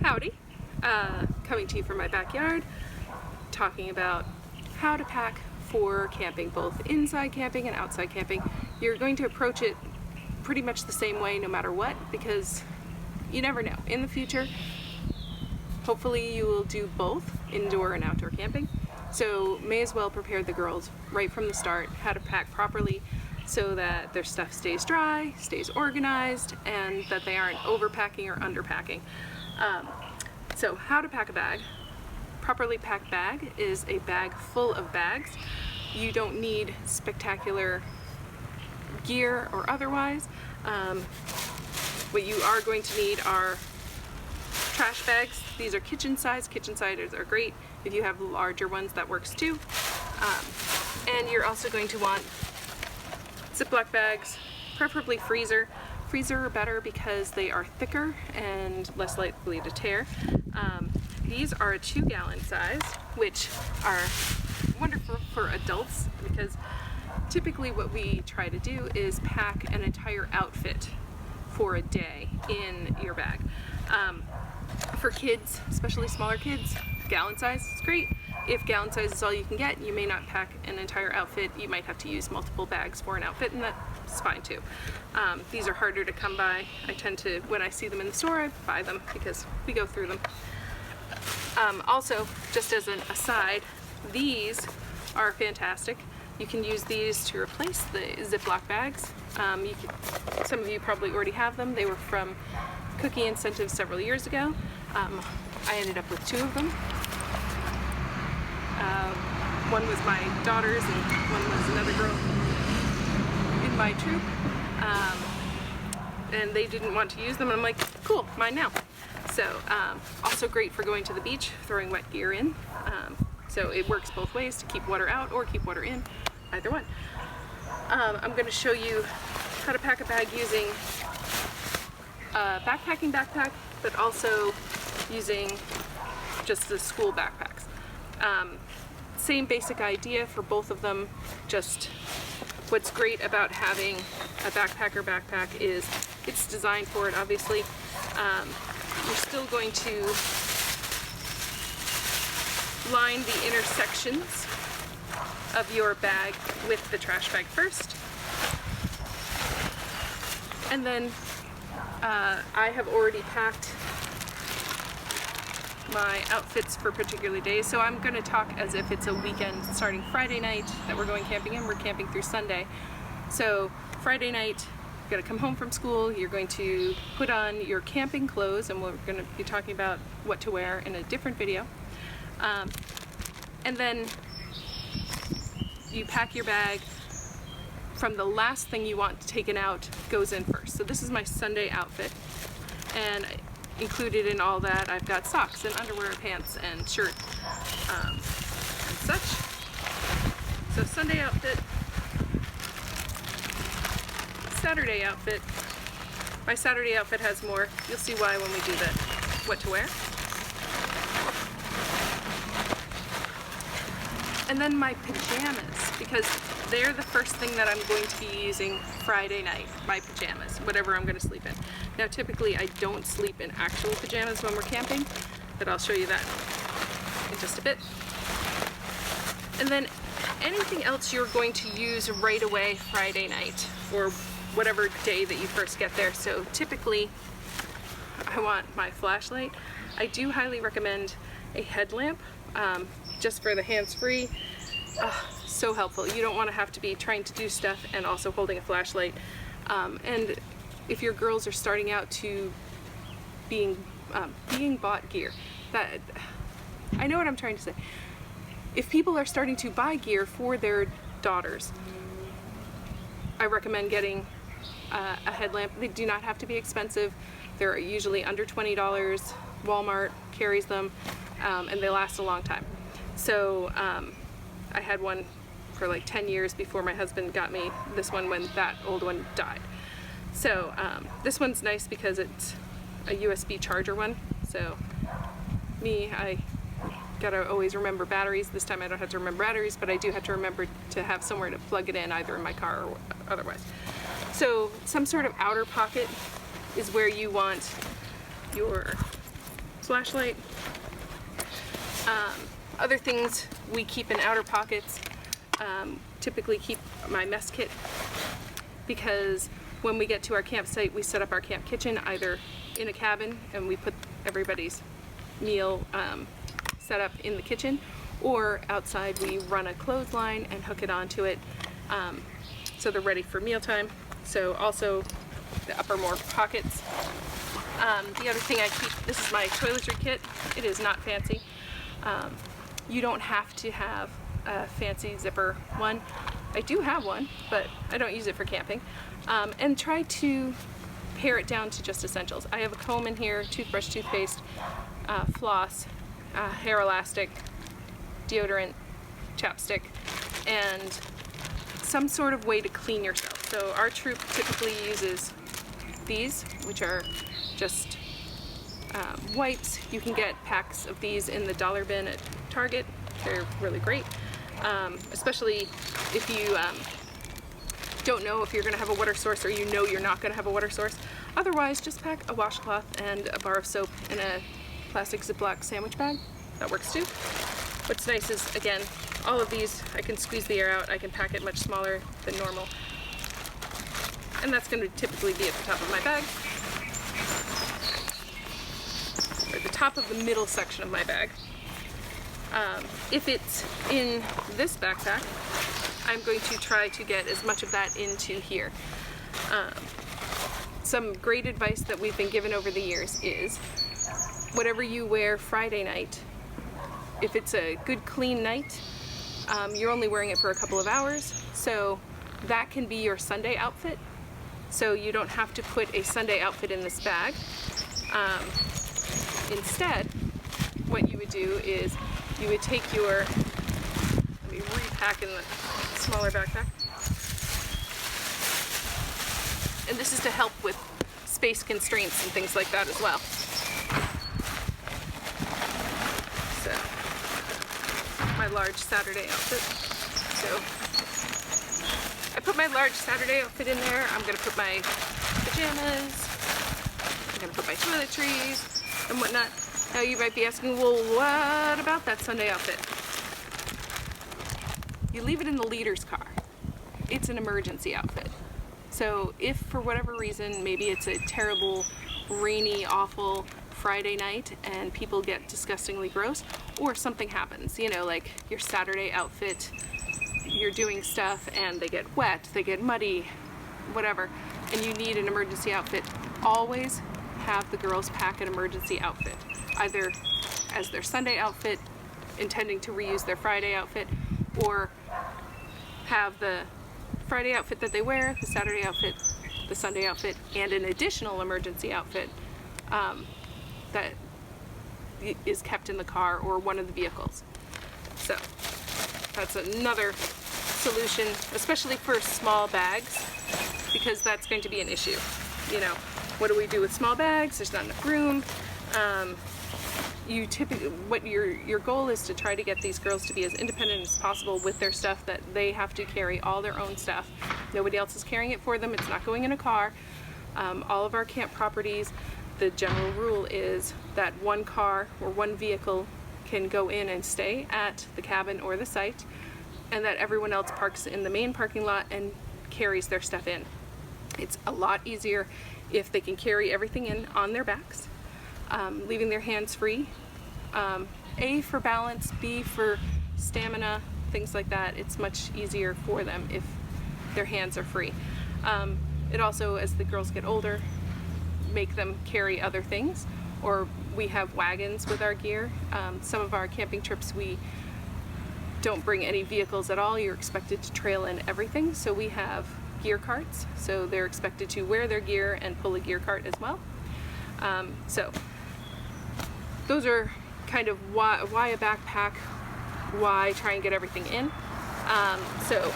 Howdy! Coming to you from my backyard, talking about how to pack for camping, both inside camping and outside camping. You're going to approach it pretty much the same way no matter what, because you never know. In the future, hopefully you will do both indoor and outdoor camping. So may as well prepare the girls right from the start how to pack properly so that their stuff stays dry, stays organized, and that they aren't overpacking or underpacking. So how to pack a bag. Properly packed bag is a bag full of bags. You don't need spectacular gear or otherwise. What you are going to need are trash bags. These are kitchen size. Kitchen sizes are great. If you have larger ones, that works too. And you're also going to want Ziploc bags, preferably freezer. Freezer are better because they are thicker and less likely to tear. These are a 2-gallon size, which are wonderful for adults because typically what we try to do is pack an entire outfit for a day in your bag. For kids, especially smaller kids, gallon size is great. If gallon size is all you can get, you may not pack an entire outfit. You might have to use multiple bags for an outfit, and that's fine too. These are harder to come by. I tend to, when I see them in the store, I buy them because we go through them. Also, just as an aside, these are fantastic. You can use these to replace the Ziploc bags. Some of you probably already have them. They were from Cookie Incentives several years ago. I ended up with 2 of them. One was my daughter's and one was another girl in my troop. And they didn't want to use them, and I'm like, cool, mine now. So, also great for going to the beach, throwing wet gear in. So it works both ways, to keep water out or keep water in, either one. I'm going to show you how to pack a bag using a backpacking backpack, but also using just the school backpacks. Same basic idea for both of them, just what's great about having a backpacker backpack is it's designed for it, obviously. You're still going to line the intersections of your bag with the trash bag first. And then I have already packed my outfits for particular days, so I'm going to talk as if it's a weekend starting Friday night that we're going camping in. We're camping through Sunday. So Friday night, you're going to come home from school, you're going to put on your camping clothes, and we're going to be talking about what to wear in a different video. And then you pack your bag from the last thing you want taken out goes in first. So this is my Sunday outfit, and included in all that I've got socks and underwear, pants and shirt and such. So Sunday outfit, Saturday outfit. My Saturday outfit has more. You'll see why when we do the what to wear. And then my pajamas, because they're the first thing that I'm going to be using Friday night, my pajamas, whatever I'm going to sleep in. Now typically I don't sleep in actual pajamas when we're camping, but I'll show you that in just a bit. And then anything else you're going to use right away Friday night, or whatever day that you first get there. So typically I want my flashlight. I do highly recommend a headlamp, just for the hands-free. So helpful. You don't want to have to be trying to do stuff and also holding a flashlight. And if your girls are starting out to being bought gear, that I know what I'm trying to say. If people are starting to buy gear for their daughters, I recommend getting a headlamp. They do not have to be expensive. They're usually under $20. Walmart carries them, and they last a long time. So I had one for like 10 years before my husband got me this one when that old one died. So this one's nice because it's a USB charger one. So I gotta always remember batteries. This time I don't have to remember batteries, but I do have to remember to have somewhere to plug it in, either in my car or otherwise. So some sort of outer pocket is where you want your flashlight. Other things we keep in outer pockets, typically keep my mess kit, because when we get to our campsite, we set up our camp kitchen either in a cabin and we put everybody's meal set up in the kitchen, or outside we run a clothesline and hook it onto it so they're ready for mealtime. So also the uppermost pockets. The other thing I keep, this is my toiletry kit. It is not fancy. You don't have to have a fancy zipper one. I do have one, but I don't use it for camping. And try to pare it down to just essentials. I have a comb in here, toothbrush, toothpaste, floss, hair elastic, deodorant, chapstick, and some sort of way to clean yourself. So our troop typically uses these, which are just wipes. You can get packs of these in the dollar bin at Target. They're really great, especially if you don't know if you're going to have a water source, or you know you're not going to have a water source. Otherwise, just pack a washcloth and a bar of soap in a plastic Ziploc sandwich bag. That works too. What's nice is, again, all of these, I can squeeze the air out. I can pack it much smaller than normal. And that's going to typically be at the top of my bag, or the top of the middle section of my bag. If it's in this backpack, I'm going to try to get as much of that into here. Some great advice that we've been given over the years is whatever you wear Friday night, if it's a good clean night, you're only wearing it for a couple of hours, so that can be your Sunday outfit. So you don't have to put a Sunday outfit in this bag. Instead, what you would do is you would take your, let me repack in the smaller backpack. And this is to help with space constraints and things like that as well. So, my large Saturday outfit. So, I put my large Saturday outfit in there. I'm gonna put my pajamas, I'm gonna put my toiletries and whatnot. Now you might be asking, well, what about that Sunday outfit? You leave it in the leader's car. It's an emergency outfit. So if for whatever reason, maybe it's a terrible, rainy, awful Friday night and people get disgustingly gross, or something happens, you know, like your Saturday outfit, you're doing stuff and they get wet, they get muddy, whatever, and you need an emergency outfit, always have the girls pack an emergency outfit, either as their Sunday outfit, intending to reuse their Friday outfit, or have the Friday outfit that they wear, the Saturday outfit, the Sunday outfit, and an additional emergency outfit that is kept in the car or one of the vehicles. So that's another solution, especially for small bags, because that's going to be an issue. You know, what do we do with small bags? There's not enough room. You typically, what your goal is to try to get these girls to be as independent as possible with their stuff, that they have to carry all their own stuff. Nobody else is carrying it for them. It's not going in a car. All of our camp properties, the general rule is that one car or one vehicle can go in and stay at the cabin or the site, and that everyone else parks in the main parking lot and carries their stuff in. It's a lot easier if they can carry everything in on their backs, leaving their hands free. A, for balance, B, for stamina, things like that. It's much easier for them if their hands are free. It also, as the girls get older, make them carry other things, or we have wagons with our gear. Some of our camping trips, we don't bring any vehicles at all. You're expected to trail in everything, so we have gear carts, so they're expected to wear their gear and pull a gear cart as well. So those are kind of why a backpack, why try and get everything in. So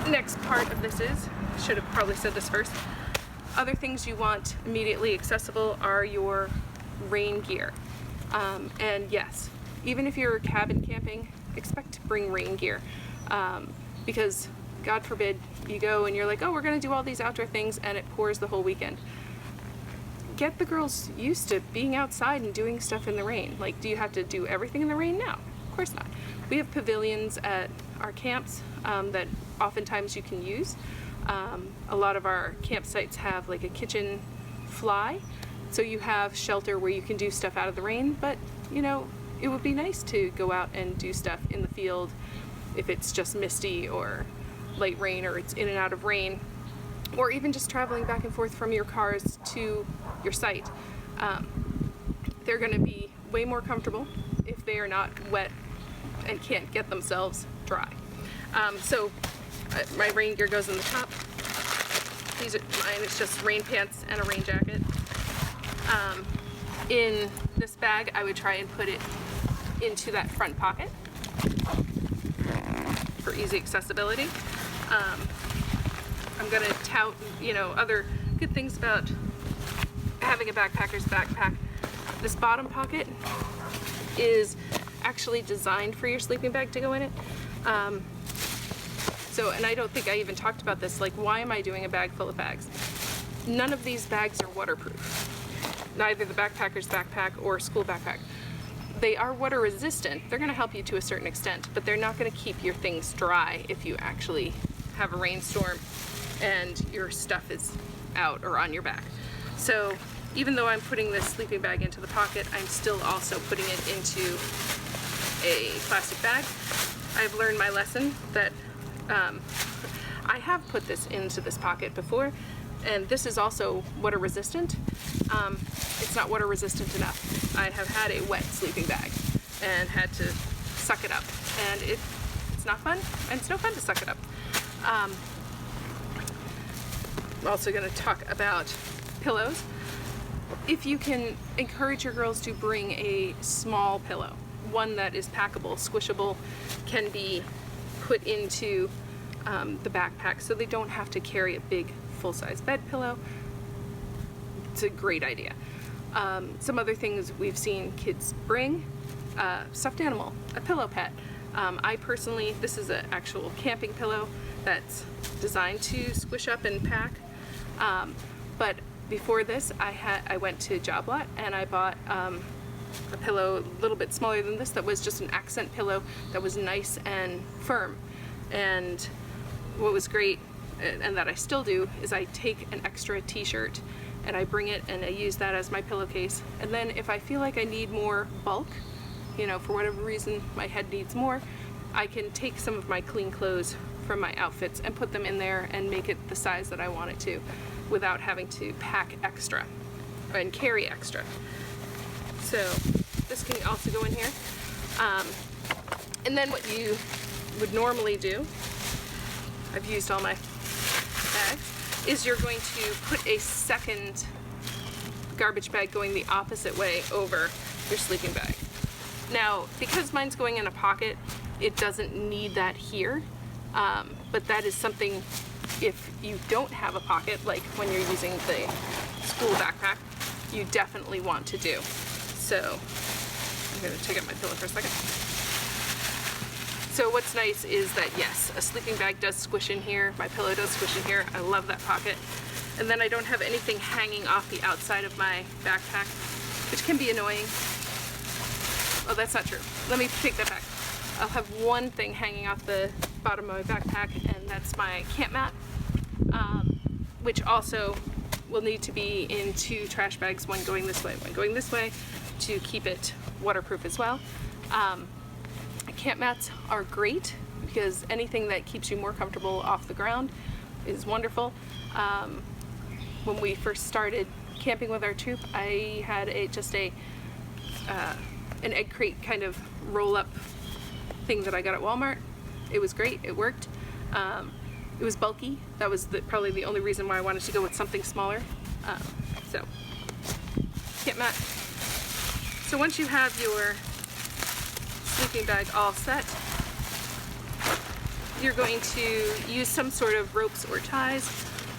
next part of this is, should have probably said this first, other things you want immediately accessible are your rain gear. And yes, even if you're cabin camping, expect to bring rain gear, because God forbid you go and you're like, oh, we're gonna do all these outdoor things, and it pours the whole weekend. get the girls used to being outside and doing stuff in the rain. Like, do you have to do everything in the rain? No, of course not. We have pavilions at our camps that oftentimes you can use. A lot of our campsites have like a kitchen fly, so you have shelter where you can do stuff out of the rain, but you know, it would be nice to go out and do stuff in the field if it's just misty or light rain, or it's in and out of rain, or even just traveling back and forth from your cars to your site. They're going to be way more comfortable if they are not wet and can't get themselves dry. So my rain gear goes in the top. These are mine. It's just rain pants and a rain jacket. In this bag, I would try and put it into that front pocket for easy accessibility. I'm gonna tout, you know, other good things about having a backpacker's backpack. This bottom pocket is actually designed for your sleeping bag to go in it. And I don't think I even talked about this, like, why am I doing a bag full of bags? None of these bags are waterproof. Neither the backpacker's backpack or school backpack. They are water resistant. They're gonna help you to a certain extent, but they're not gonna keep your things dry if you actually have a rainstorm and your stuff is out or on your back. So even though I'm putting this sleeping bag into the pocket, I'm still also putting it into a plastic bag. I've learned my lesson that I have put this into this pocket before, and this is also water resistant. It's not water resistant enough. I have had a wet sleeping bag and had to suck it up, and it's not fun, and it's no fun to suck it up. I'm also going to talk about pillows. If you can encourage your girls to bring a small pillow, one that is packable, squishable, can be put into the backpack so they don't have to carry a big full-size bed pillow. It's a great idea. Some other things we've seen kids bring, stuffed animal, a pillow pet. I personally, this is an actual camping pillow that's designed to squish up and pack. But before this, I went to Job Lot and I bought a pillow a little bit smaller than this that was just an accent pillow that was nice and firm. And what was great, and that I still do, is I take an extra t-shirt and I bring it and I use that as my pillowcase. And then if I feel like I need more bulk, you know, for whatever reason my head needs more, I can take some of my clean clothes from my outfits and put them in there and make it the size that I want it to without having to pack extra and carry extra. So this can also go in here. And then what you would normally do, I've used all my bags, is you're going to put a second garbage bag going the opposite way over your sleeping bag. Now, because mine's going in a pocket, it doesn't need that here, but that is something, if you don't have a pocket, like when you're using the school backpack, you definitely want to do. So I'm going to take out my pillow for a second. So what's nice is that, yes, a sleeping bag does squish in here, my pillow does squish in here, I love that pocket. And then I don't have anything hanging off the outside of my backpack, which can be annoying. Oh, that's not true. Let me take that back. I'll have one thing hanging off the bottom of my backpack, and that's my camp mat, which also will need to be in 2 trash bags, one going this way, one going this way, to keep it waterproof as well. Camp mats are great because anything that keeps you more comfortable off the ground is wonderful. When we first started camping with our troop, I had an egg crate kind of roll-up thing that I got at Walmart. It was great. It worked. It was bulky. That was probably the only reason why I wanted to go with something smaller. So, camp mat. So once you have your sleeping bag all set, you're going to use some sort of ropes or ties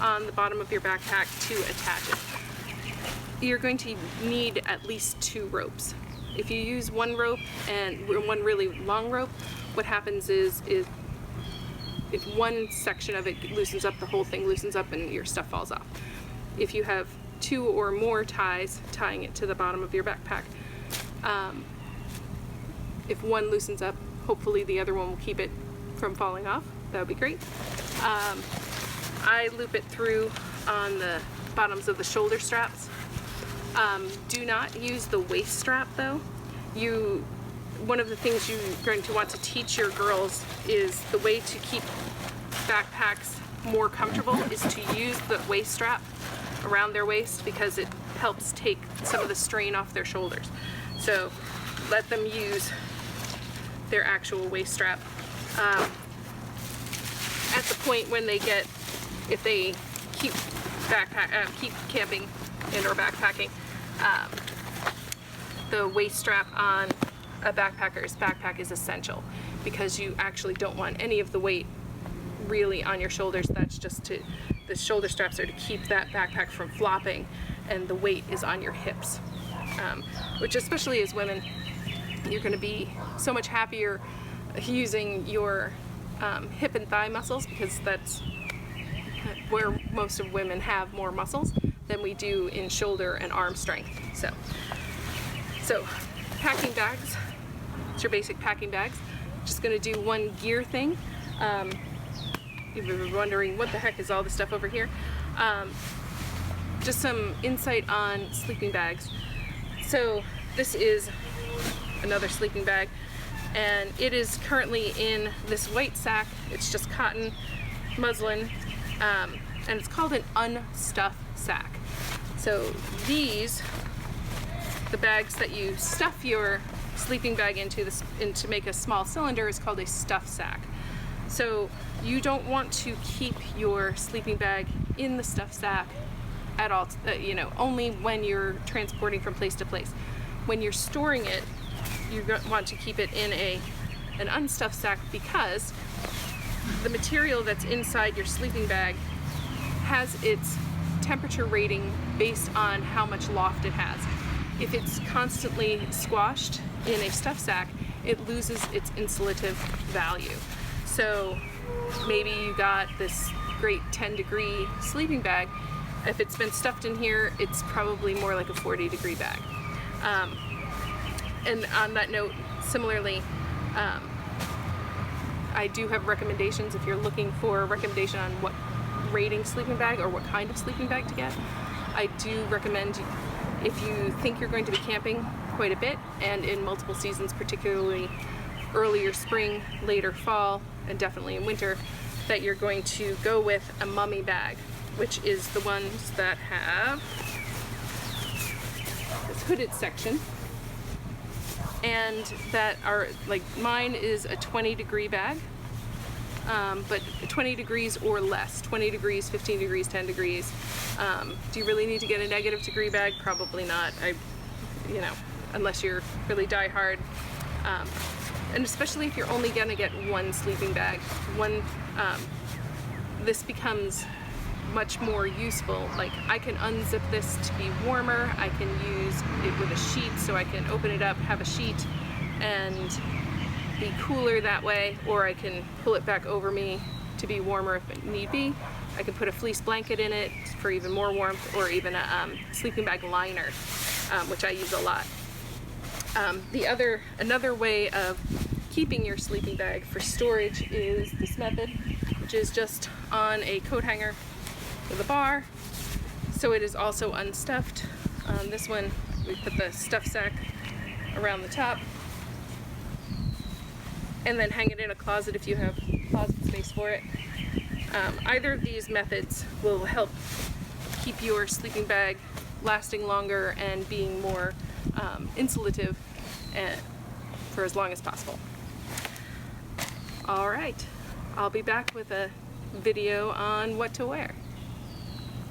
on the bottom of your backpack to attach it. You're going to need at least 2 ropes. If you use one rope and one really long rope, what happens is if one section of it loosens up, the whole thing loosens up and your stuff falls off. If you have 2 or more ties tying it to the bottom of your backpack. If one loosens up, hopefully the other one will keep it from falling off. That would be great. I loop it through on the bottoms of the shoulder straps. Do not use the waist strap though. One of the things you're going to want to teach your girls is the way to keep backpacks more comfortable is to use the waist strap around their waist, because it helps take some of the strain off their shoulders. So let them use their actual waist strap. At the point when they get, if they keep camping and or backpacking, the waist strap on a backpacker's backpack is essential, because you actually don't want any of the weight really on your shoulders. That's just the shoulder straps are to keep that backpack from flopping, and the weight is on your hips, which especially as women, you're going to be so much happier using your hip and thigh muscles, because that's where most of women have more muscles than we do in shoulder and arm strength. So packing bags, it's your basic packing bags. Just going to do one gear thing. If you're wondering what the heck is all this stuff over here, just some insight on sleeping bags. So this is another sleeping bag, and it is currently in this white sack. It's just cotton, muslin, and it's called an unstuffed sack. So these, the bags that you stuff your sleeping bag into to make a small cylinder, is called a stuff sack. So you don't want to keep your sleeping bag in the stuff sack at all, only when you're transporting from place to place. When you're storing it, you want to keep it in an unstuffed sack, because the material that's inside your sleeping bag has its temperature rating based on how much loft it has. If it's constantly squashed in a stuff sack, it loses its insulative value. So maybe you got this great 10-degree sleeping bag. If it's been stuffed in here, it's probably more like a 40-degree bag. And on that note, similarly, I do have recommendations if you're looking for a recommendation on what rating sleeping bag or what kind of sleeping bag to get. I do recommend, if you think you're going to be camping quite a bit and in multiple seasons, particularly earlier spring, later fall, and definitely in winter, that you're going to go with a mummy bag, which is the ones that have this hooded section, and that are, like mine is a 20-degree bag, but 20 degrees or less, 20 degrees, 15 degrees, 10 degrees. Do you really need to get a negative degree bag? Probably not, unless you're really die-hard. And especially if you're only gonna get one sleeping bag, this becomes much more useful. Like, I can unzip this to be warmer, I can use it with a sheet, so I can open it up, have a sheet, and be cooler that way, or I can pull it back over me to be warmer if it need be. I can put a fleece blanket in it for even more warmth, or even a sleeping bag liner, which I use a lot. Another way of keeping your sleeping bag for storage is this method, which is just on a coat hanger with a bar, so it is also unstuffed. This one, we put the stuff sack around the top, and then hang it in a closet if you have closet space for it. Either of these methods will help keep your sleeping bag lasting longer and being more insulative for as long as possible. All right, I'll be back with a video on what to wear.